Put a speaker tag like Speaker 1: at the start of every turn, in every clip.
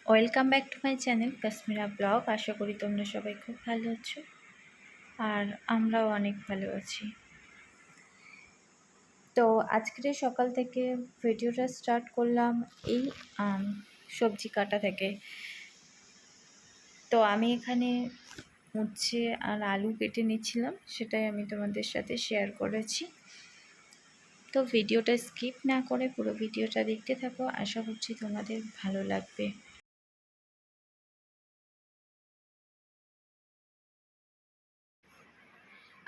Speaker 1: Welcome back to my channel Kashmira blog. আশা করি তোমরা সবাই খুব ভালো আছো আর আমরাও অনেক ভালো আছি। তো আজকে সকাল থেকে ভিডিওটা স্টার্ট করলাম এই সবজি কাটা থেকে। তো আমি এখানে উচ্ছে আর আলু কেটে নিচ্ছিলাম, সেটাই আমি তোমাদের সাথে শেয়ার করেছি। তো ভিডিওটা স্কিপ না করে পুরো ভিডিওটা দেখতে থাকো, আশা করছি তোমাদের ভালো লাগবে।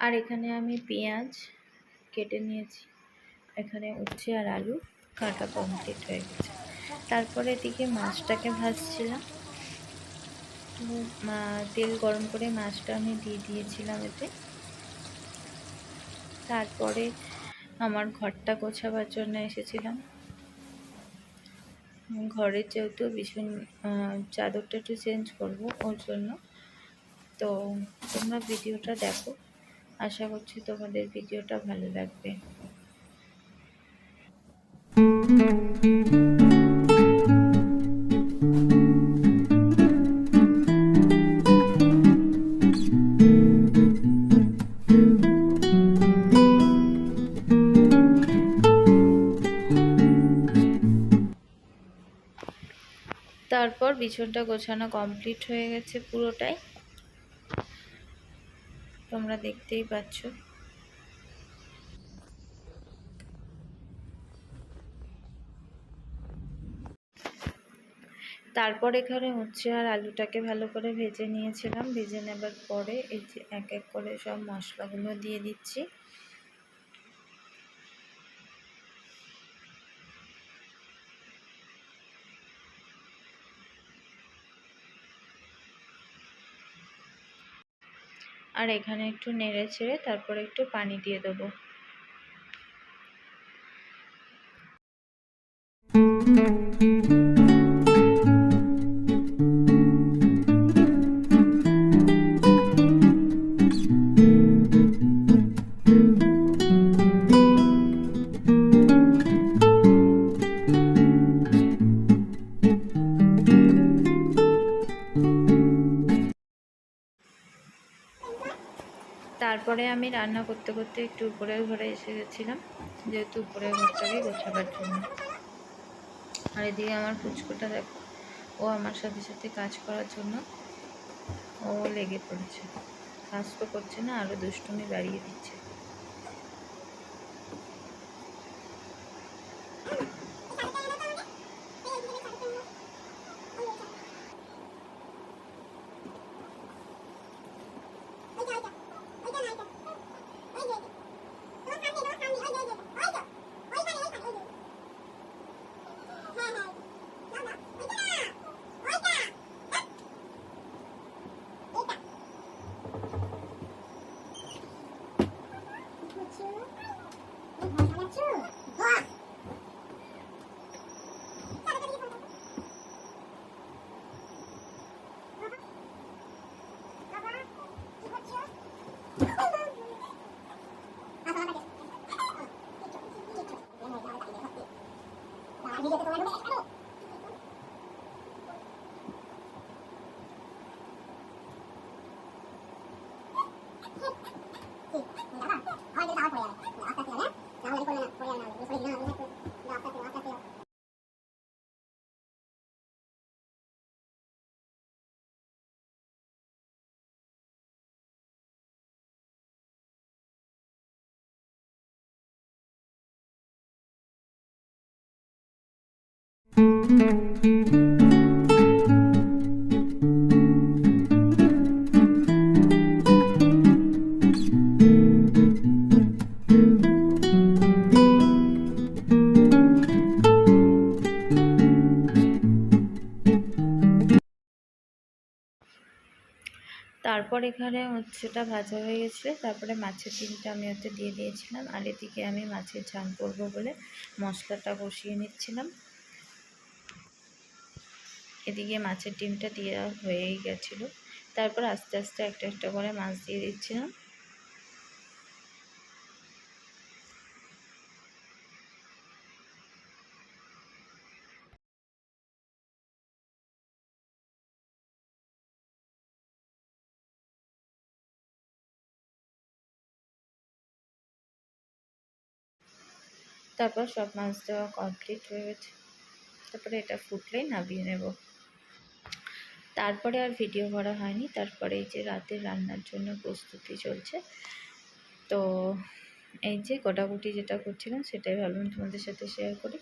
Speaker 1: আর এখানে আমি পেঁয়াজ কেটে নিয়েছি, এখানে উচ্ছে আর আলু কাটা কমপ্লিট হয়ে গেছে। তারপরে এদিকে মাছটাকে ভাজছিলাম। তো তেল গরম করে মাছটা আমি দিয়ে দিয়েছিলাম এতে। তারপরে আমার ঘরটা গোছাবার জন্য এসেছিলাম। ঘরের যেহেতু ভীষণ চাদরটা একটু চেঞ্জ করব ওর জন্য। তো তোমরা ভিডিওটা দেখো, আশা করছি তোমাদের ভিডিওটা ভালো লাগবে। তারপর বিছানাটা গোছানো কমপ্লিট হয়ে গেছে পুরোটাই, তোমরা দেখতেই পাচ্ছ। তারপর এখানে উচ্ছে আর আলুটাকে ভালো করে ভেজে নিয়েছিলাম। ভেজে নেবার পরে এই যে এক এক করে সব মশলাগুলো দিয়ে দিচ্ছি। আর এখানে একটু নেড়ে ছেড়ে তারপরে একটু পানি দিয়ে দেবো। তারপরে আমি রান্না করতে করতে একটু উপরের ঘরে এসে গেছিলাম, যেহেতু উপরের ঘরটাকে গোছাবার জন্য। আর এদিকে আমার পুচকুটা দেখো, ও আমার সাথে সাথে কাজ করার জন্য ও লেগে পড়েছে। কাজ তো করছে না, আরও দুষ্টুমি বাড়িয়ে দিচ্ছে। তারপর এখানে উচ্ছেটা ভাজা হয়ে গেছিলো, তারপরে মাছের ডিমটা আমি ওতে দিয়ে দিয়েছিলাম। আর এদিকে আমি মাছের ঝাল করবো বলে মশলাটা কষিয়ে নিচ্ছিলাম। এদিকে মাছের ডিমটা দেওয়া হয়েই গেছিলো। তারপর আস্তে আস্তে একটা একটা করে মাছ দিয়ে দিচ্ছিলাম। তারপর সব মাছ দেওয়া কমপ্লিট হয়ে গেছে। তারপরে এটা ফুটলেই নামিয়ে নেব। তারপরে আর ভিডিও করা হয়নি। তারপরে এই যে রাতের রান্নার জন্য প্রস্তুতি চলছে। তো এই যে গোটাগুটি যেটা করছিলাম সেটাই ভাবলাম তোমাদের সাথে শেয়ার করি।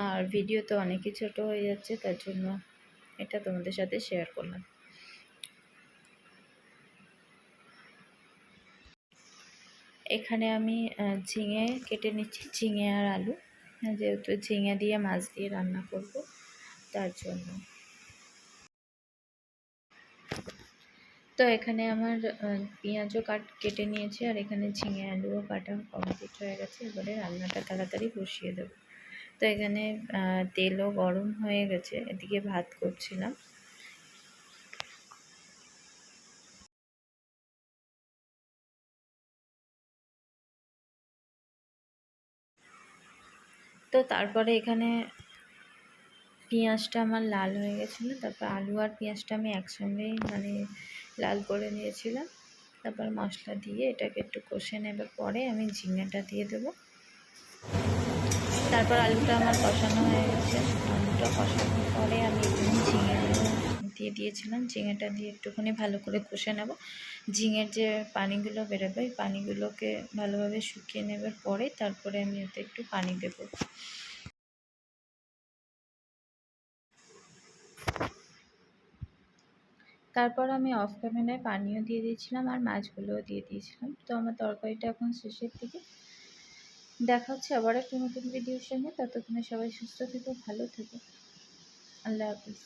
Speaker 1: আর ভিডিও তো অনেকই ছোটো হয়ে যাচ্ছে, তার জন্য এটা তোমাদের সাথে শেয়ার করলাম। এখানে আমি ঝিঙে কেটে নিচ্ছি, ঝিঙে আর আলু, যেহেতু ঝিঙে দিয়ে মাছ দিয়ে রান্না করব তার জন্য। তো এখানে আমার পেঁয়াজও কেটে নিয়েছি, আর এখানে ঝিঙে আলুও কাটা কমপ্লিট হয়ে গেছে। এবারে রান্নাটা তাড়াতাড়ি বসিয়ে দেবো। তো এখানে তেলও গরম হয়ে গেছে, এদিকে ভাত করছিলাম। তো তারপরে এখানে পেঁয়াজটা আমার লাল হয়ে গেছিলো, তারপর আলু আর পেঁয়াজটা আমি একসঙ্গেই মানে লাল করে নিয়েছিলাম। তারপর মশলা দিয়ে এটাকে একটু কষে নেবার পরে আমি ঝিঙেটা দিয়ে দেবো। তারপর আলুটা আমার কষানো হয়ে গেছে। আলুটা কষানোর পরে আমি এখানে ঝিঙে দিয়ে দিয়েছিলাম। ঝিঙেটা দিয়ে একটুখানি ভালো করে কষে নেব। ঝিঙের যে পানিগুলো বেরোবে ওই পানিগুলোকে ভালোভাবে শুকিয়ে নেবার পরে তারপরে আমি ওতে একটু পানি দেবো। তারপর আমি অফ ক্যামেরায় পানিও দিয়ে দিয়েছিলাম আর মাছগুলোও দিয়ে দিয়েছিলাম। তো আমার তরকারিটা এখন শেষের দিকে। দেখা হচ্ছে আবার একটা নতুন ভিডিওর সঙ্গে। ততক্ষণে সবাই সুস্থ থেকো, ভালো থেকো। আল্লাহ হাফিজ।